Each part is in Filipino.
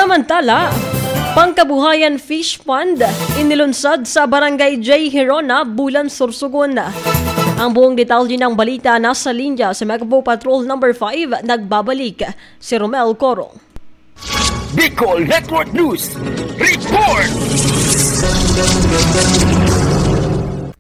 Samantala, Pangkabuhayan Fish Pond inilunsad sa Barangay J. Herona, Bulan, Sorsogon. Ang buong detalye ng balita nasa linya sa Megapo Patrol No. 5. Nagbabalik si Romel Coro. Bicol Network News Report!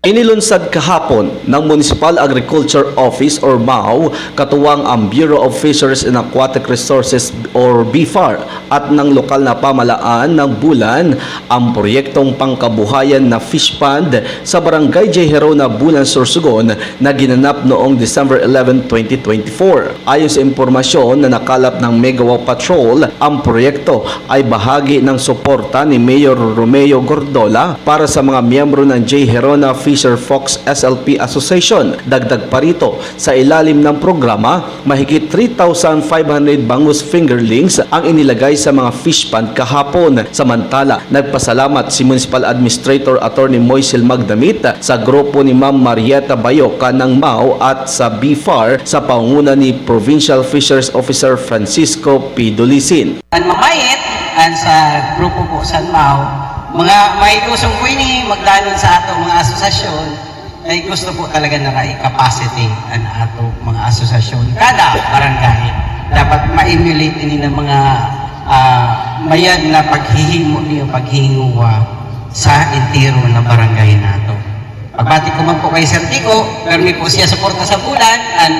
Inilunsad kahapon ng Municipal Agriculture Office or MAO katuwang ang Bureau of Fisheries and Aquatic Resources or BFAR at ng lokal na pamalaan ng Bulan ang proyektong pangkabuhayan na fish pond sa Barangay J. Herona, Bulan, Sorsogon na ginanap noong December 11, 2024. Ayon sa impormasyon na nakalap ng Megawa Patrol, ang proyekto ay bahagi ng suporta ni Mayor Romeo Gordola para sa mga miyembro ng J. Herona Fisher Fox SLP Association. Dagdag pa rito, sa ilalim ng programa, mahigit 3,500 bangus fingerlings ang inilagay sa mga fish pond kahapon. Samantala, nagpasalamat si Municipal Administrator Attorney Moisel Magdamit sa grupo ni Ma'am Marieta Bayoca ng MAO at sa BFAR sa pangunguna ni Provincial Fisheries Officer Francisco P. Dulisin. Ang mamayit sa grupo po sa MAO, mga may kusong po ini magdanon sa ato mga asosasyon ay gusto po talaga na capacity ang ato mga asosasyon. Kada barangay dapat ma-emulate ini ng mga mayan na paghihimo niyo paghinguwa sa entero na barangay nato. Pagbati ko man po kay Sir Tico, permi po siya suporta sa Bulan, and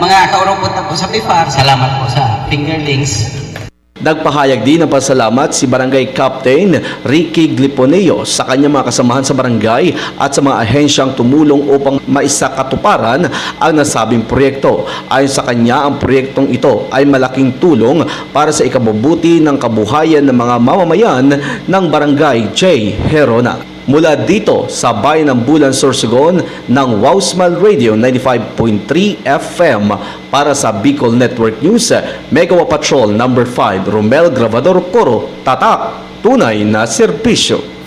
mga kaurupot na po sa BIFAR, salamat po sa fingerlings. Nagpahayag din ng pasalamat si Barangay Captain Ricky Gliponeo sa kanyang mga kasamahan sa barangay at sa mga ahensyang tumulong upang maisakatuparan ang nasabing proyekto. Ayon sa kanya, ang proyektong ito ay malaking tulong para sa ikabubuti ng kabuhayan ng mga mamamayan ng Barangay J. Herona. Mula dito sa bayan ng Bulan, Sorsogon ng Wow Smile Radio 95.3 FM para sa Bicol Network News, Megawa Patrol No. 5, Romel Grabador Coro, tatak, tunay na serbisyo.